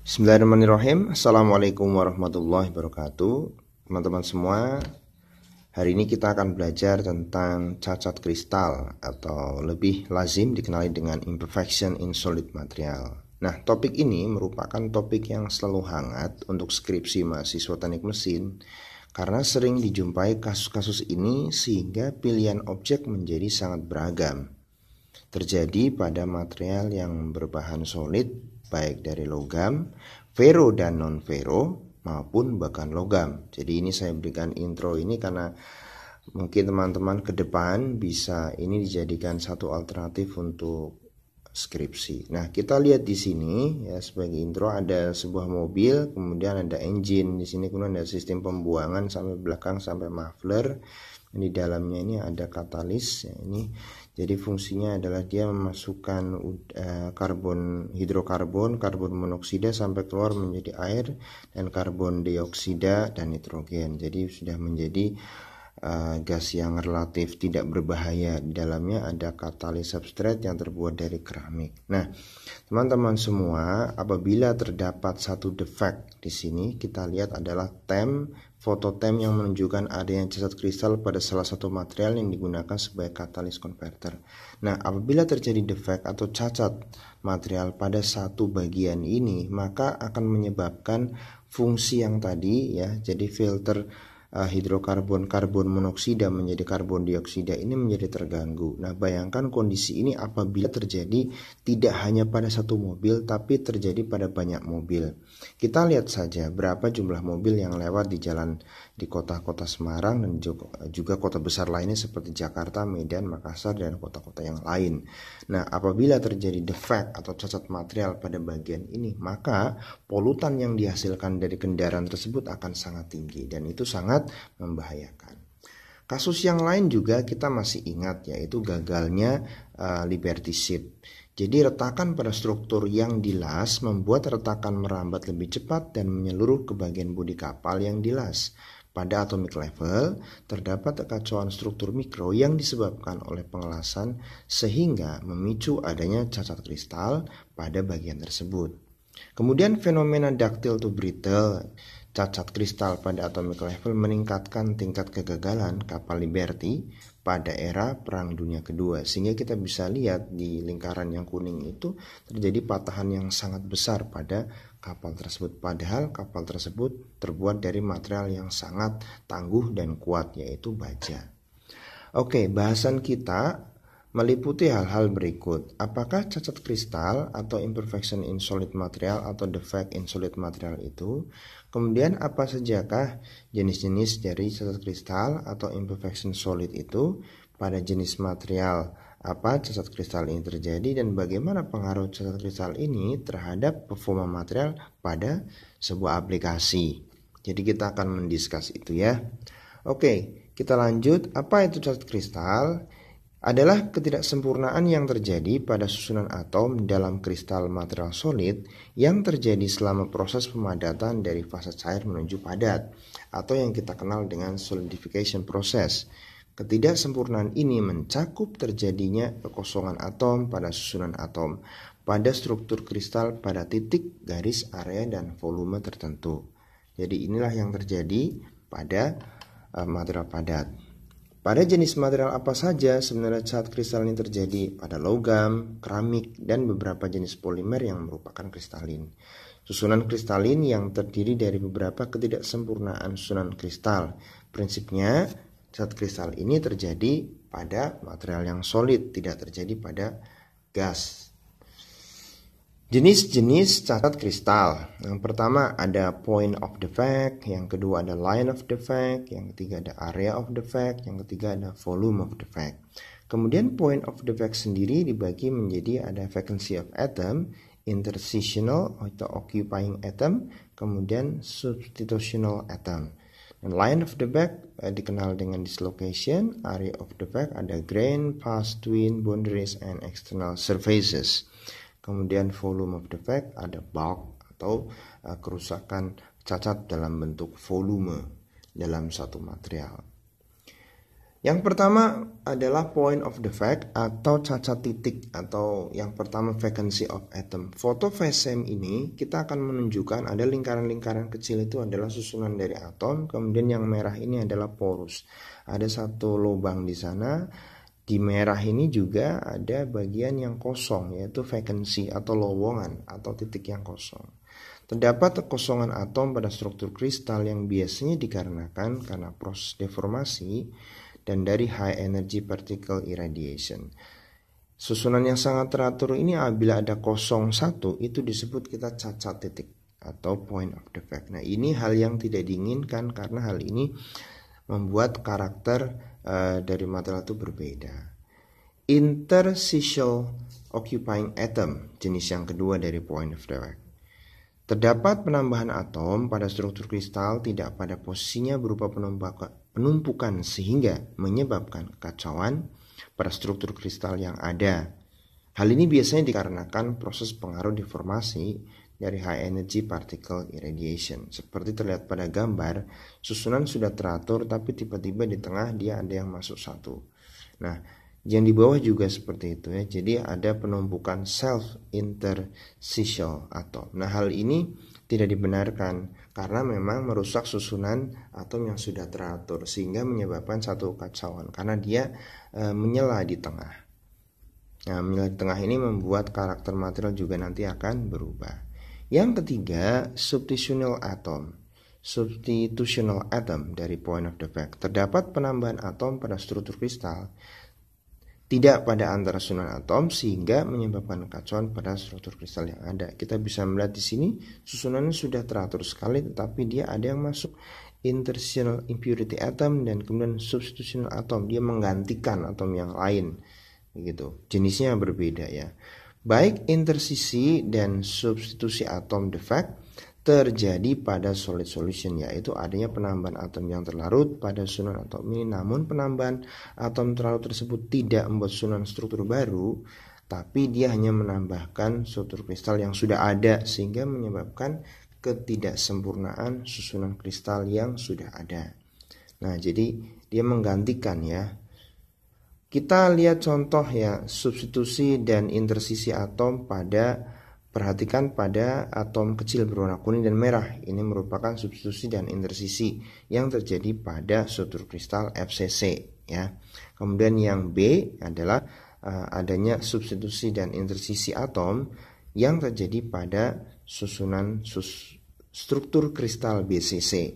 Bismillahirrahmanirrahim. Assalamualaikum warahmatullahi wabarakatuh. Teman-teman semua, hari ini kita akan belajar tentang cacat kristal atau lebih lazim dikenali dengan imperfection in solid material. Nah, topik ini merupakan topik yang selalu hangat untuk skripsi mahasiswa teknik mesin karena sering dijumpai kasus-kasus ini sehingga pilihan objek menjadi sangat beragam. Terjadi pada material yang berbahan solid baik dari logam, fero dan non-fero maupun bahkan logam. Jadi ini saya berikan intro ini karena mungkin teman-teman ke depan bisa ini dijadikan satu alternatif untuk skripsi. Nah, kita lihat di sini ya sebagai intro ada sebuah mobil, kemudian ada engine di sini, kemudian ada sistem pembuangan sampai belakang sampai muffler. Di dalamnya ini ada katalis ya, ini jadi fungsinya adalah dia memasukkan hidrokarbon, karbon monoksida sampai keluar menjadi air dan karbon dioksida dan nitrogen. Jadi sudah menjadi gas yang relatif tidak berbahaya. Di dalamnya ada katalis substrate yang terbuat dari keramik. Nah, teman-teman semua, apabila terdapat satu defect di sini, kita lihat adalah fototem yang menunjukkan adanya cacat kristal pada salah satu material yang digunakan sebagai katalis converter. Nah, apabila terjadi defect atau cacat material pada satu bagian ini, maka akan menyebabkan fungsi yang tadi ya, jadi filter hidrokarbon, karbon monoksida menjadi karbon dioksida ini menjadi terganggu. Nah, bayangkan kondisi ini apabila terjadi tidak hanya pada satu mobil tapi terjadi pada banyak mobil. Kita lihat saja berapa jumlah mobil yang lewat di jalan di kota-kota Semarang dan juga kota besar lainnya seperti Jakarta, Medan, Makassar dan kota-kota yang lain. Nah, apabila terjadi defect atau cacat material pada bagian ini, maka polutan yang dihasilkan dari kendaraan tersebut akan sangat tinggi dan itu sangat membahayakan. Kasus yang lain juga kita masih ingat, yaitu gagalnya Liberty Ship. Jadi retakan pada struktur yang dilas membuat retakan merambat lebih cepat dan menyeluruh ke bagian bodi kapal yang dilas. Pada atomic level terdapat kekacauan struktur mikro yang disebabkan oleh pengelasan sehingga memicu adanya cacat kristal pada bagian tersebut. Kemudian fenomena ductile to brittle, cacat kristal pada atomic level meningkatkan tingkat kegagalan kapal Liberty pada era Perang Dunia Kedua, sehingga kita bisa lihat di lingkaran yang kuning itu terjadi patahan yang sangat besar pada kapal tersebut, padahal kapal tersebut terbuat dari material yang sangat tangguh dan kuat, yaitu baja. Oke, bahasan kita meliputi hal-hal berikut. Apakah cacat kristal atau imperfection in solid material atau defect in solid material itu? Kemudian apa sajakah jenis-jenis dari cacat kristal atau imperfection solid itu? Pada jenis material apa cacat kristal ini terjadi dan bagaimana pengaruh cacat kristal ini terhadap performa material pada sebuah aplikasi. Jadi kita akan mendiskus itu ya. Oke, kita lanjut. Apa itu cacat kristal? Adalah ketidaksempurnaan yang terjadi pada susunan atom dalam kristal material solid yang terjadi selama proses pemadatan dari fase cair menuju padat atau yang kita kenal dengan solidification process. Ketidaksempurnaan ini mencakup terjadinya kekosongan atom pada susunan atom pada struktur kristal pada titik, garis, area, dan volume tertentu. Jadi inilah yang terjadi pada material padat. Pada jenis material apa saja sebenarnya cacat kristal ini terjadi? Pada logam, keramik, dan beberapa jenis polimer yang merupakan kristalin. Susunan kristalin yang terdiri dari beberapa ketidaksempurnaan susunan kristal. Prinsipnya, cacat kristal ini terjadi pada material yang solid, tidak terjadi pada gas. Jenis-jenis cacat kristal. Yang pertama ada point of defect, yang kedua ada line of defect, yang ketiga ada area of defect, yang ketiga ada volume of defect. Kemudian point of defect sendiri dibagi menjadi ada vacancy of atom, interstitial atau occupying atom, kemudian substitutional atom. Dan line of defect dikenal dengan dislocation, area of defect ada grain, pass, twin, boundaries, and external surfaces. Kemudian volume of defect ada bulk atau kerusakan cacat dalam bentuk volume dalam satu material. Yang pertama adalah point of defect atau cacat titik, atau yang pertama vacancy of atom. Foto VSM ini kita akan menunjukkan ada lingkaran-lingkaran kecil, itu adalah susunan dari atom. Kemudian yang merah ini adalah porus. Ada satu lubang di sana. Di merah ini juga ada bagian yang kosong, yaitu vacancy atau lowongan atau titik yang kosong. Terdapat kekosongan atom pada struktur kristal yang biasanya dikarenakan karena proses deformasi dan dari high energy particle irradiation. Susunan yang sangat teratur ini apabila ada 01 itu disebut kita cacat titik atau point of defect. Nah, ini hal yang tidak diinginkan karena hal ini membuat karakter dari material itu berbeda. Interstitial occupying atom, jenis yang kedua dari point of defect. Terdapat penambahan atom pada struktur kristal tidak pada posisinya berupa penumpukan sehingga menyebabkan kekacauan pada struktur kristal yang ada. Hal ini biasanya dikarenakan proses pengaruh deformasi dari high energy particle irradiation. Seperti terlihat pada gambar, susunan sudah teratur tapi tiba-tiba di tengah dia ada yang masuk satu. Nah, yang di bawah juga seperti itu ya. Jadi ada penumpukan self interstitial atom. Nah, hal ini tidak dibenarkan karena memang merusak susunan atom yang sudah teratur sehingga menyebabkan satu kekacauan karena dia menyela di tengah. Nah, menyela di tengah ini membuat karakter material juga nanti akan berubah. Yang ketiga, substitutional atom. Substitutional atom dari point of defect. Terdapat penambahan atom pada struktur kristal tidak pada antara susunan atom sehingga menyebabkan kekacauan pada struktur kristal yang ada. Kita bisa melihat di sini susunannya sudah teratur sekali, tetapi dia ada yang masuk interstitial impurity atom dan kemudian substitutional atom, dia menggantikan atom yang lain, begitu. Jenisnya berbeda ya. Baik intersisi dan substitusi atom defect terjadi pada solid solution, yaitu adanya penambahan atom yang terlarut pada susunan atom ini. Namun penambahan atom terlarut tersebut tidak membuat susunan struktur baru, tapi dia hanya menambahkan struktur kristal yang sudah ada sehingga menyebabkan ketidaksempurnaan susunan kristal yang sudah ada. Nah, jadi dia menggantikan ya. Kita lihat contoh ya, substitusi dan intersisi atom perhatikan pada atom kecil berwarna kuning dan merah. Ini merupakan substitusi dan intersisi yang terjadi pada struktur kristal FCC ya. Kemudian yang B adalah adanya substitusi dan intersisi atom yang terjadi pada susunan struktur kristal BCC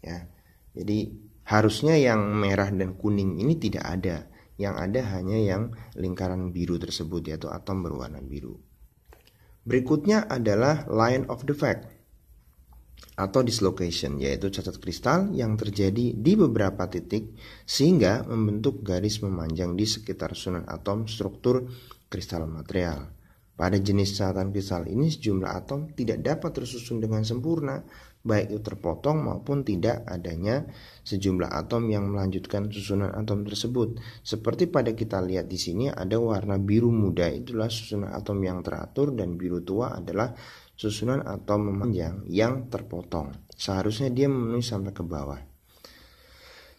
ya. Jadi harusnya yang merah dan kuning ini tidak ada. Yang ada hanya yang lingkaran biru tersebut, yaitu atom berwarna biru. Berikutnya adalah line of defect atau dislocation, yaitu cacat kristal yang terjadi di beberapa titik sehingga membentuk garis memanjang di sekitar susunan atom struktur kristal material. Pada jenis cacatan kristal ini sejumlah atom tidak dapat tersusun dengan sempurna, baik itu terpotong maupun tidak adanya sejumlah atom yang melanjutkan susunan atom tersebut. Seperti pada kita lihat di sini ada warna biru muda, itulah susunan atom yang teratur, dan biru tua adalah susunan atom memanjang yang terpotong. Seharusnya dia memenuhi sampai ke bawah.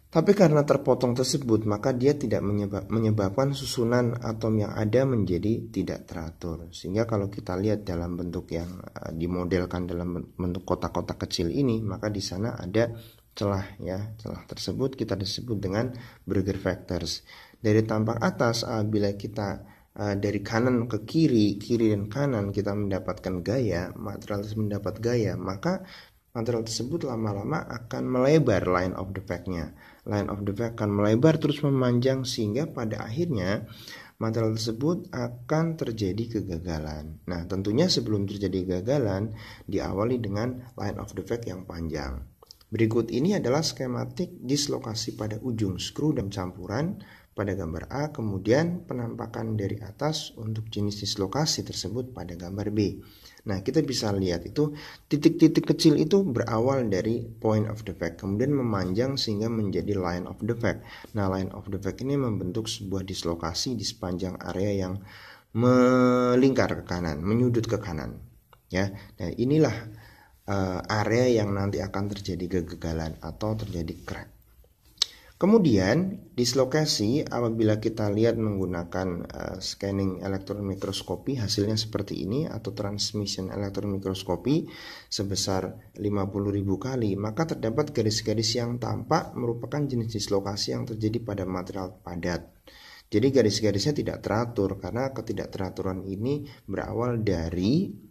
Tapi karena terpotong tersebut, maka dia tidak menyebabkan susunan atom yang ada menjadi tidak teratur. Sehingga kalau kita lihat dalam bentuk yang dimodelkan dalam bentuk kotak-kotak kecil ini, maka di sana ada celah ya. Celah tersebut kita disebut dengan Berger factors. Dari tampak atas, bila kita dari kanan ke kiri, kiri dan kanan kita mendapatkan gaya, material tersebut mendapat gaya, maka material tersebut lama-lama akan melebar line of defect-nya. Line of defect akan melebar terus memanjang sehingga pada akhirnya material tersebut akan terjadi kegagalan. Nah, tentunya sebelum terjadi kegagalan diawali dengan line of defect yang panjang. Berikut ini adalah skematik dislokasi pada ujung skru dan campuran pada gambar A, kemudian penampakan dari atas untuk jenis dislokasi tersebut pada gambar B. Nah, kita bisa lihat itu titik-titik kecil itu berawal dari point of defect, kemudian memanjang sehingga menjadi line of defect. Nah, line of defect ini membentuk sebuah dislokasi di sepanjang area yang melingkar ke kanan, menyudut ke kanan. Ya, nah inilah area yang nanti akan terjadi kegagalan atau terjadi crack. Kemudian dislokasi apabila kita lihat menggunakan scanning elektron mikroskopi, hasilnya seperti ini, atau transmission elektron mikroskopi sebesar 50.000 kali, maka terdapat garis-garis yang tampak merupakan jenis dislokasi yang terjadi pada material padat. Jadi garis-garisnya tidak teratur karena ketidakteraturan ini berawal dari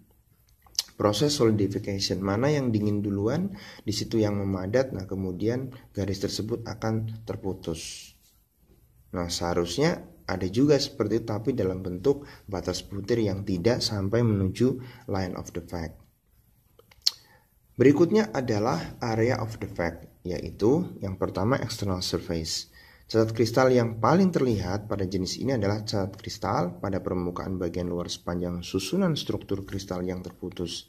proses solidification, mana yang dingin duluan, di situ yang memadat. Nah, kemudian garis tersebut akan terputus. Nah, seharusnya ada juga seperti itu, tapi dalam bentuk batas butir yang tidak sampai menuju line of defect. Berikutnya adalah area of defect, yaitu yang pertama external surface. Cacat kristal yang paling terlihat pada jenis ini adalah cacat kristal pada permukaan bagian luar sepanjang susunan struktur kristal yang terputus.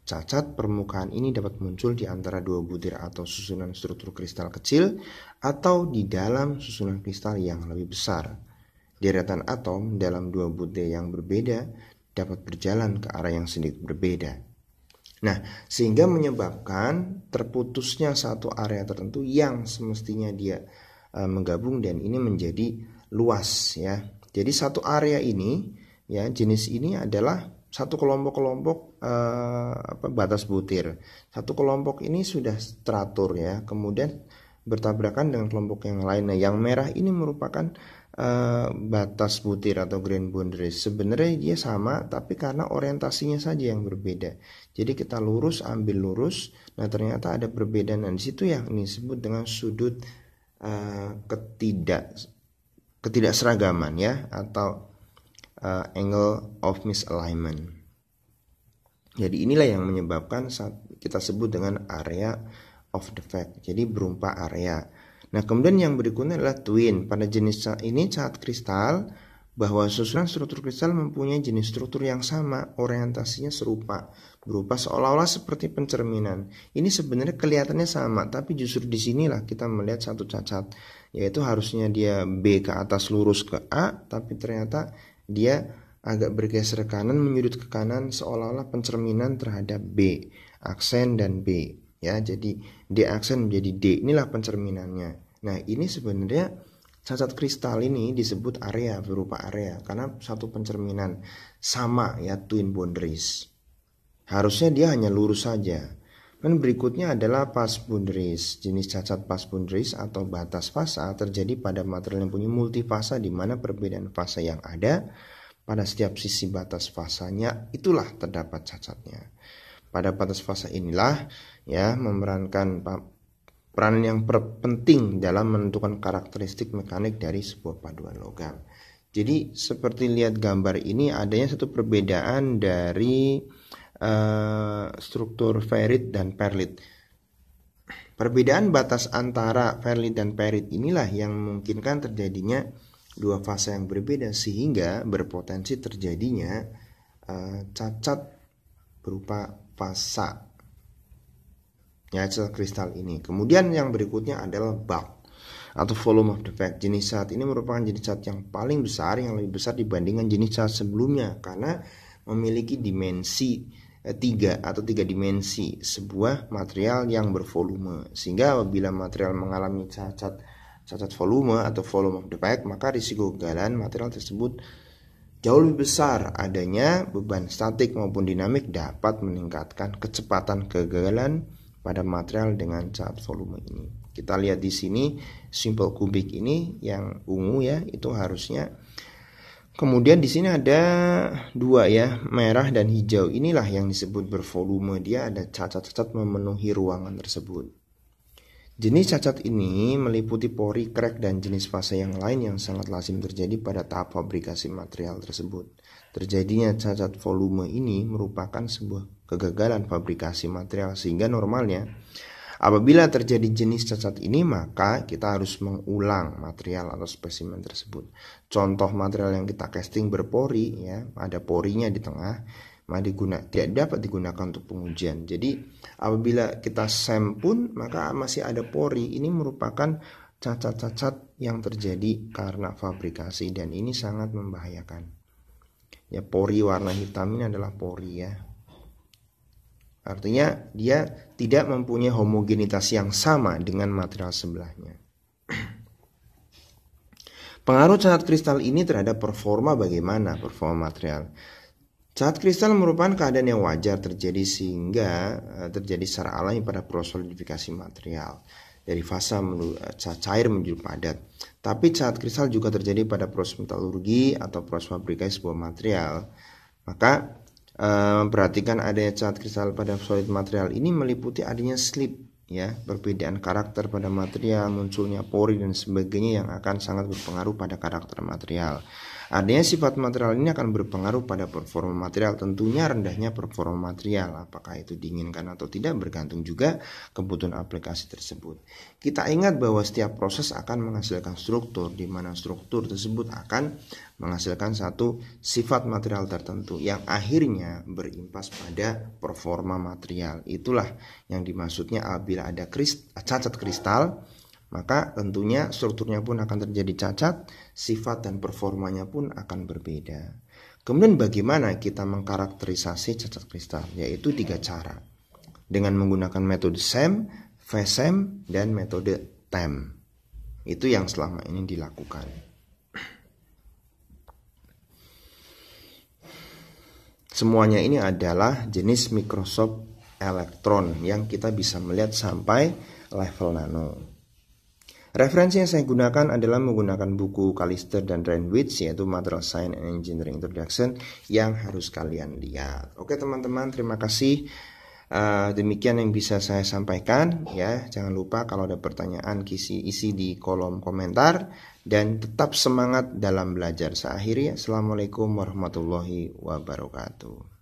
Cacat permukaan ini dapat muncul di antara dua butir atau susunan struktur kristal kecil atau di dalam susunan kristal yang lebih besar. Deretan atom dalam dua butir yang berbeda dapat berjalan ke arah yang sedikit berbeda. Nah, sehingga menyebabkan terputusnya satu area tertentu yang semestinya dia menggabung dan ini menjadi luas ya. Jadi satu area ini ya, jenis ini adalah satu kelompok-kelompok batas butir. Satu kelompok ini sudah teratur ya, kemudian bertabrakan dengan kelompok yang lain. Nah, yang merah ini merupakan batas butir atau grain boundaries. Sebenarnya dia sama, tapi karena orientasinya saja yang berbeda. Jadi kita lurus ambil lurus, nah ternyata ada perbedaan. Nah, di situ yang ini disebut dengan sudut ketidakseragaman ya, atau angle of misalignment. Jadi inilah yang menyebabkan kita sebut dengan area of defect. Jadi berupa area. Nah, kemudian yang berikutnya adalah twin. Pada jenis ini cacat kristal bahwa susunan struktur kristal mempunyai jenis struktur yang sama, orientasinya serupa, berupa seolah-olah seperti pencerminan. Ini sebenarnya kelihatannya sama, tapi justru di sinilah kita melihat satu cacat, yaitu harusnya dia B ke atas lurus ke A, tapi ternyata dia agak bergeser ke kanan, menyudut ke kanan, seolah-olah pencerminan terhadap B, aksen dan B. Ya, jadi D aksen menjadi D, inilah pencerminannya. Nah, ini sebenarnya cacat kristal ini disebut area, berupa area, karena satu pencerminan sama ya, twin boundaries. Harusnya dia hanya lurus saja. Dan berikutnya adalah pass boundaries. Jenis cacat pass boundaries atau batas fasa terjadi pada material yang punya multifasa, di mana perbedaan fasa yang ada pada setiap sisi batas fasanya itulah terdapat cacatnya. Pada batas fasa inilah ya memerankan peranan yang penting dalam menentukan karakteristik mekanik dari sebuah paduan logam. Jadi seperti lihat gambar ini, adanya satu perbedaan dari struktur ferrit dan perlit. Perbedaan batas antara ferrit dan perit inilah yang memungkinkan terjadinya dua fasa yang berbeda, sehingga berpotensi terjadinya cacat berupa fasa ya, cacat kristal ini. Kemudian yang berikutnya adalah bulk atau volume of defect. Jenis cacat ini merupakan jenis cacat yang paling besar, yang lebih besar dibandingkan jenis cacat sebelumnya, karena memiliki dimensi 3 atau 3 dimensi sebuah material yang bervolume. Sehingga apabila material mengalami cacat volume atau volume of defect, maka risiko kegagalan material tersebut jauh lebih besar. Adanya beban statik maupun dinamik dapat meningkatkan kecepatan kegagalan pada material dengan cacat volume ini. Kita lihat di sini simple kubik ini yang ungu ya, itu harusnya. Kemudian di sini ada dua ya, merah dan hijau. Inilah yang disebut bervolume. Dia ada cacat-cacat memenuhi ruangan tersebut. Jenis cacat ini meliputi pori, crack, dan jenis fase yang lain yang sangat lazim terjadi pada tahap fabrikasi material tersebut. Terjadinya cacat volume ini merupakan sebuah kegagalan fabrikasi material, sehingga normalnya apabila terjadi jenis cacat ini, maka kita harus mengulang material atau spesimen tersebut. Contoh material yang kita casting berpori ya, ada porinya di tengah, tidak dapat digunakan untuk pengujian. Jadi apabila kita sampun, maka masih ada pori. Ini merupakan cacat-cacat yang terjadi karena fabrikasi, dan ini sangat membahayakan. Ya, pori warna hitam ini adalah pori ya. Artinya dia tidak mempunyai homogenitas yang sama dengan material sebelahnya. Pengaruh cat kristal ini terhadap performa bagaimana? Performa material. Cat kristal merupakan keadaan yang wajar terjadi sehingga terjadi secara alami pada proses solidifikasi material dari fasa cair menuju padat. Tapi cat kristal juga terjadi pada proses metalurgi atau proses fabrikasi sebuah material. Maka perhatikan adanya cat kristal pada solid material ini meliputi adanya slip, ya, perbedaan karakter pada material, munculnya pori dan sebagainya yang akan sangat berpengaruh pada karakter material. Adanya sifat material ini akan berpengaruh pada performa material. Tentunya rendahnya performa material, apakah itu diinginkan atau tidak, bergantung juga kebutuhan aplikasi tersebut. Kita ingat bahwa setiap proses akan menghasilkan struktur, di mana struktur tersebut akan menghasilkan satu sifat material tertentu yang akhirnya berimpas pada performa material. Itulah yang dimaksudnya apabila ada cacat kristal, maka tentunya strukturnya pun akan terjadi cacat, sifat dan performanya pun akan berbeda. Kemudian bagaimana kita mengkarakterisasi cacat kristal? Yaitu 3 cara. Dengan menggunakan metode SEM, VSEM, dan metode TEM. Itu yang selama ini dilakukan. Semuanya ini adalah jenis microscope elektron yang kita bisa melihat sampai level nano. Referensi yang saya gunakan adalah menggunakan buku Kalister dan Renwitz, yaitu Material Science and Engineering Introduction, yang harus kalian lihat. Oke teman-teman, terima kasih. Demikian yang bisa saya sampaikan, ya. Jangan lupa kalau ada pertanyaan isi di kolom komentar, dan tetap semangat dalam belajar. Saya akhiri, Assalamualaikum warahmatullahi wabarakatuh.